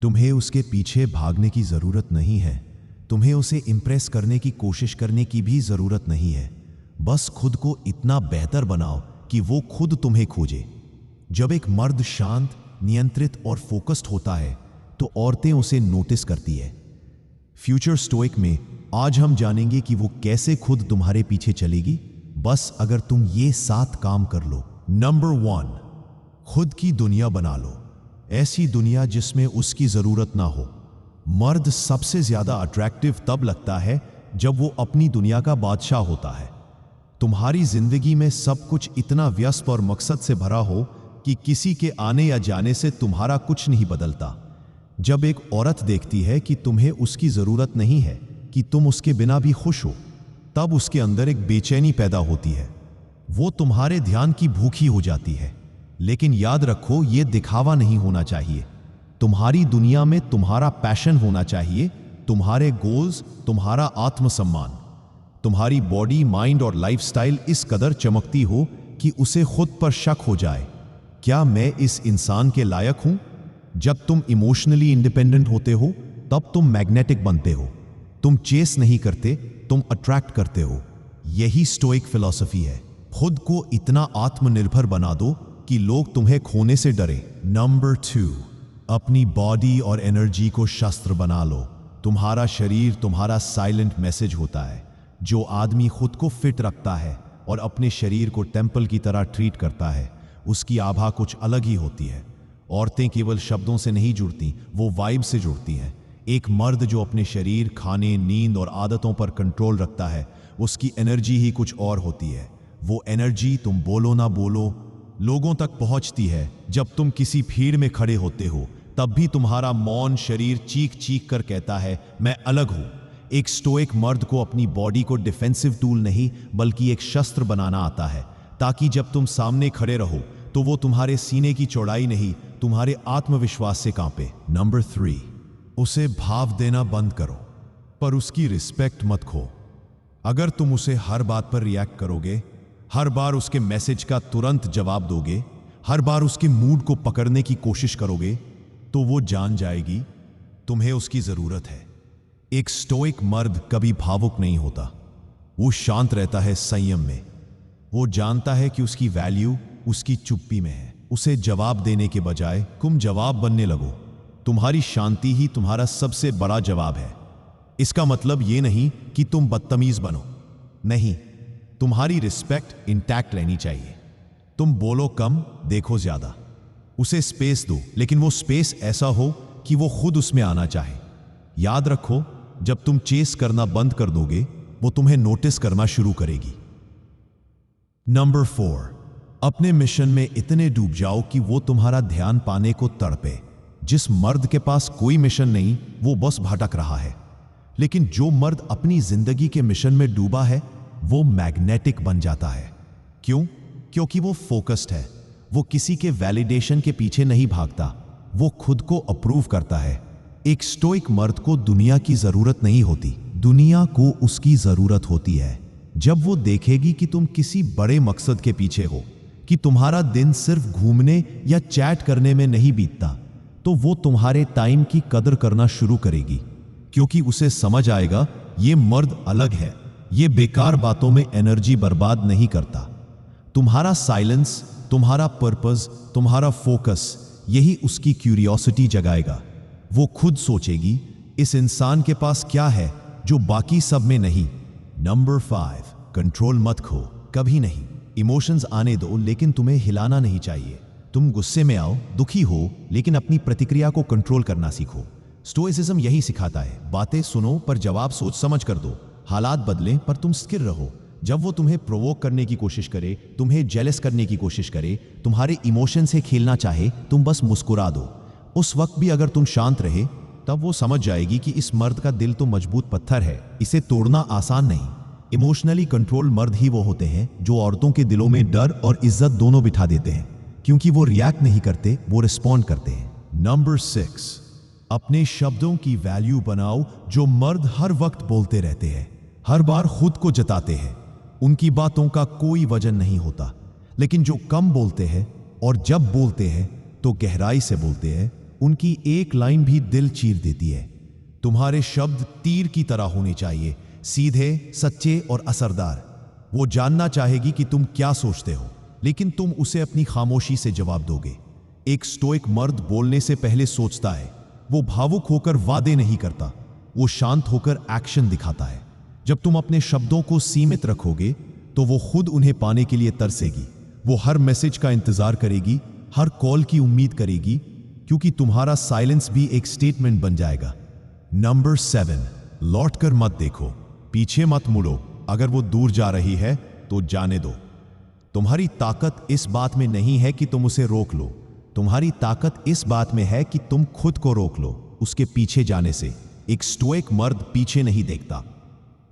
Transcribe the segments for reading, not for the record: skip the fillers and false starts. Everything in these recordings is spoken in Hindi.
तुम्हें उसके पीछे भागने की जरूरत नहीं है। तुम्हें उसे इंप्रेस करने की कोशिश करने की भी जरूरत नहीं है। बस खुद को इतना बेहतर बनाओ कि वो खुद तुम्हें खोजे। जब एक मर्द शांत, नियंत्रित और फोकस्ड होता है तो औरतें उसे नोटिस करती है। फ्यूचर स्टोइक में आज हम जानेंगे कि वो कैसे खुद तुम्हारे पीछे चलेगी, बस अगर तुम ये 7 काम कर लो। नंबर 1, खुद की दुनिया बना लो। ऐसी दुनिया जिसमें उसकी जरूरत ना हो। मर्द सबसे ज्यादा अट्रैक्टिव तब लगता है जब वो अपनी दुनिया का बादशाह होता है। तुम्हारी जिंदगी में सब कुछ इतना व्यस्त और मकसद से भरा हो कि किसी के आने या जाने से तुम्हारा कुछ नहीं बदलता। जब एक औरत देखती है कि तुम्हें उसकी जरूरत नहीं है, कि तुम उसके बिना भी खुश हो, तब उसके अंदर एक बेचैनी पैदा होती है। वो तुम्हारे ध्यान की भूखी हो जाती है। लेकिन याद रखो, यह दिखावा नहीं होना चाहिए। तुम्हारी दुनिया में तुम्हारा पैशन होना चाहिए, तुम्हारे गोल्स, तुम्हारा आत्मसम्मान। तुम्हारी बॉडी, माइंड और लाइफस्टाइल इस कदर चमकती हो कि उसे खुद पर शक हो जाए, क्या मैं इस इंसान के लायक हूं? जब तुम इमोशनली इंडिपेंडेंट होते हो तब तुम मैग्नेटिक बनते हो। तुम चेस नहीं करते, तुम अट्रैक्ट करते हो। यही स्टोइक फिलॉसफी है। खुद को इतना आत्मनिर्भर बना दो कि लोग तुम्हें खोने से डरे। नंबर 2, अपनी बॉडी और एनर्जी को शस्त्र बना लो। तुम्हारा शरीर तुम्हारा साइलेंट मैसेज होता है। जो आदमी खुद को फिट रखता है और अपने शरीर को टेंपल की तरह ट्रीट करता है, उसकी आभा कुछ अलग ही होती है। औरतें केवल शब्दों से नहीं जुड़ती, वो वाइब से जुड़ती हैं। एक मर्द जो अपने शरीर, खाने, नींद और आदतों पर कंट्रोल रखता है, उसकी एनर्जी ही कुछ और होती है। वो एनर्जी, तुम बोलो ना बोलो, लोगों तक पहुंचती है। जब तुम किसी भीड़ में खड़े होते हो तब भी तुम्हारा मौन शरीर चीख चीख कर कहता है, मैं अलग हूं। एक स्टोइक मर्द को अपनी बॉडी को डिफेंसिव टूल नहीं बल्कि एक शस्त्र बनाना आता है, ताकि जब तुम सामने खड़े रहो तो वो तुम्हारे सीने की चौड़ाई नहीं, तुम्हारे आत्मविश्वास से कांपे। नंबर 3, उसे भाव देना बंद करो, पर उसकी रिस्पेक्ट मत खो। अगर तुम उसे हर बात पर रिएक्ट करोगे, हर बार उसके मैसेज का तुरंत जवाब दोगे, हर बार उसके मूड को पकड़ने की कोशिश करोगे, तो वो जान जाएगी तुम्हें उसकी जरूरत है। एक स्टोइक मर्द कभी भावुक नहीं होता। वो शांत रहता है, संयम में। वो जानता है कि उसकी वैल्यू उसकी चुप्पी में है। उसे जवाब देने के बजाय तुम जवाब बनने लगो। तुम्हारी शांति ही तुम्हारा सबसे बड़ा जवाब है। इसका मतलब ये नहीं कि तुम बदतमीज बनो, नहीं, तुम्हारी रिस्पेक्ट इंटैक्ट रहनी चाहिए। तुम बोलो कम, देखो ज्यादा। उसे स्पेस दो, लेकिन वो स्पेस ऐसा हो कि वो खुद उसमें आना चाहे। याद रखो, जब तुम चेस करना बंद कर दोगे, वो तुम्हें नोटिस करना शुरू करेगी। नंबर 4, अपने मिशन में इतने डूब जाओ कि वो तुम्हारा ध्यान पाने को तड़पे। जिस मर्द के पास कोई मिशन नहीं, वो बस भटक रहा है। लेकिन जो मर्द अपनी जिंदगी के मिशन में डूबा है, वो मैग्नेटिक बन जाता है। क्यों? क्योंकि वो फोकस्ड है। वो किसी के वैलिडेशन के पीछे नहीं भागता, वो खुद को अप्रूव करता है। एक स्टोइक मर्द को दुनिया की जरूरत नहीं होती, दुनिया को उसकी जरूरत होती है। जब वो देखेगी कि तुम किसी बड़े मकसद के पीछे हो, कि तुम्हारा दिन सिर्फ घूमने या चैट करने में नहीं बीतता, तो वो तुम्हारे टाइम की कदर करना शुरू करेगी। क्योंकि उसे समझ आएगा ये मर्द अलग है, ये बेकार बातों में एनर्जी बर्बाद नहीं करता। तुम्हारा साइलेंस, तुम्हारा पर्पस, तुम्हारा फोकस, यही उसकी क्यूरियोसिटी जगाएगा। वो खुद सोचेगी, इस इंसान के पास क्या है जो बाकी सब में नहीं। नंबर 5, कंट्रोल मत खो, कभी नहीं। इमोशंस आने दो, लेकिन तुम्हें हिलाना नहीं चाहिए। तुम गुस्से में आओ, दुखी हो, लेकिन अपनी प्रतिक्रिया को कंट्रोल करना सीखो। स्टोइसिज्म यही सिखाता है, बातें सुनो पर जवाब सोच समझ कर दो। हालात बदलें पर तुम स्थिर रहो। जब वो तुम्हें प्रोवोक करने की कोशिश करे, तुम्हें जेलस करने की कोशिश करे, तुम्हारे इमोशन से खेलना चाहे, तुम बस मुस्कुरा दो। उस वक्त भी अगर तुम शांत रहे, तब वो समझ जाएगी कि इस मर्द का दिल तो मजबूत पत्थर है, इसे तोड़ना आसान नहीं। इमोशनली कंट्रोल मर्द ही वो होते हैं जो औरतों के दिलों में डर और इज्जत दोनों बिठा देते हैं, क्योंकि वो रिएक्ट नहीं करते, वो रिस्पॉन्ड करते हैं। नंबर 6, अपने शब्दों की वैल्यू बनाओ। जो मर्द हर वक्त बोलते रहते हैं, हर बार खुद को जताते हैं, उनकी बातों का कोई वजन नहीं होता। लेकिन जो कम बोलते हैं और जब बोलते हैं तो गहराई से बोलते हैं, उनकी एक लाइन भी दिल चीर देती है। तुम्हारे शब्द तीर की तरह होने चाहिए, सीधे, सच्चे और असरदार। वो जानना चाहेगी कि तुम क्या सोचते हो, लेकिन तुम उसे अपनी खामोशी से जवाब दोगे। एक स्टोइक मर्द बोलने से पहले सोचता है। वो भावुक होकर वादे नहीं करता, वो शांत होकर एक्शन दिखाता है। जब तुम अपने शब्दों को सीमित रखोगे तो वो खुद उन्हें पाने के लिए तरसेगी। वो हर मैसेज का इंतजार करेगी, हर कॉल की उम्मीद करेगी, क्योंकि तुम्हारा साइलेंस भी एक स्टेटमेंट बन जाएगा। नंबर 7, लौटकर मत देखो, पीछे मत मुड़ो। अगर वो दूर जा रही है तो जाने दो। तुम्हारी ताकत इस बात में नहीं है कि तुम उसे रोक लो, तुम्हारी ताकत इस बात में है कि तुम खुद को रोक लो उसके पीछे जाने से। एक स्टोइक मर्द पीछे नहीं देखता,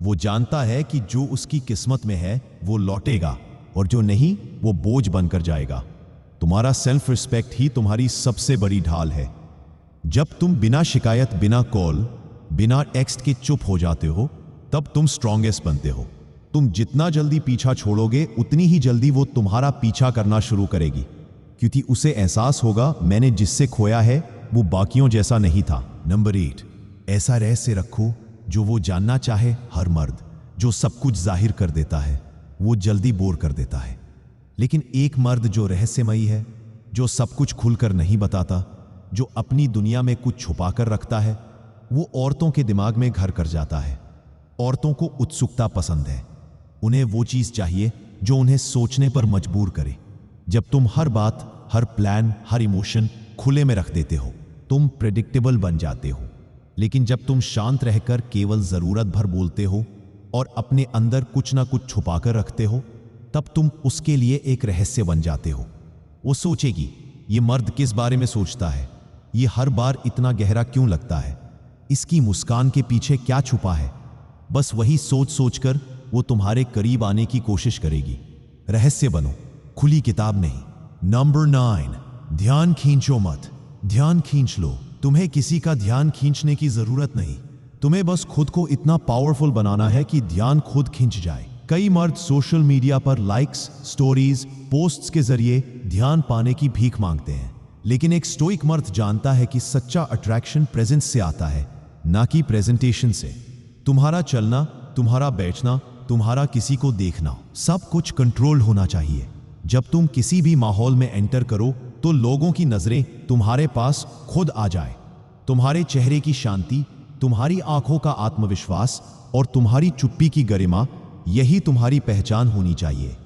वो जानता है कि जो उसकी किस्मत में है वो लौटेगा और जो नहीं वो बोझ बनकर जाएगा। तुम्हारा सेल्फ रिस्पेक्ट ही तुम्हारी सबसे बड़ी ढाल है। जब तुम बिना शिकायत, बिना कॉल, बिना टेक्स्ट के चुप हो जाते हो, तब तुम स्ट्रॉन्गेस्ट बनते हो। तुम जितना जल्दी पीछा छोड़ोगे उतनी ही जल्दी वो तुम्हारा पीछा करना शुरू करेगी, क्योंकि उसे एहसास होगा मैंने जिससे खोया है वो बाकियों जैसा नहीं था। नंबर 8, ऐसा रहस्य रखो जो वो जानना चाहे। हर मर्द जो सब कुछ जाहिर कर देता है वो जल्दी बोर कर देता है, लेकिन एक मर्द जो रहस्यमयी है, जो सब कुछ खुलकर नहीं बताता, जो अपनी दुनिया में कुछ छुपा कर रखता है, वो औरतों के दिमाग में घर कर जाता है। औरतों को उत्सुकता पसंद है, उन्हें वो चीज चाहिए जो उन्हें सोचने पर मजबूर करे। जब तुम हर बात, हर प्लान, हर इमोशन खुले में रख देते हो, तुम प्रेडिक्टेबल बन जाते हो। लेकिन जब तुम शांत रहकर केवल जरूरत भर बोलते हो और अपने अंदर कुछ ना कुछ छुपा कर रखते हो, तब तुम उसके लिए एक रहस्य बन जाते हो। वो सोचेगी ये मर्द किस बारे में सोचता है, ये हर बार इतना गहरा क्यों लगता है, इसकी मुस्कान के पीछे क्या छुपा है। बस वही सोच सोचकर वो तुम्हारे करीब आने की कोशिश करेगी। रहस्य बनो, खुली किताब नहीं। नंबर 9, ध्यान खींचो मत। ध्यान खींच लो, तुम्हें किसी का ध्यान खींचने की जरूरत नहीं। तुम्हें बस खुद को इतना पावरफुल बनाना है कि ध्यान खुद खींच जाए। कई मर्द सोशल मीडिया पर लाइक्स, स्टोरीज, पोस्ट्स के जरिए ध्यान पाने की भीख मांगते हैं, लेकिन एक स्टोइक मर्द जानता है कि सच्चा अट्रैक्शन प्रेजेंस से आता है, ना कि प्रेजेंटेशन से। तुम्हारा चलना, तुम्हारा बैठना, तुम्हारा किसी को देखना, सब कुछ कंट्रोल होना चाहिए। जब तुम किसी भी माहौल में एंटर करो तो लोगों की नजरें तुम्हारे पास खुद आ जाए। तुम्हारे चेहरे की शांति, तुम्हारी आंखों का आत्मविश्वास और तुम्हारी चुप्पी की गरिमा, यही तुम्हारी पहचान होनी चाहिए।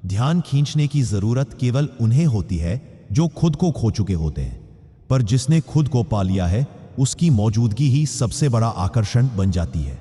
ध्यान खींचने की जरूरत केवल उन्हें होती है जो खुद को खो चुके होते हैं, पर जिसने खुद को पा लिया है उसकी मौजूदगी ही सबसे बड़ा आकर्षण बन जाती है।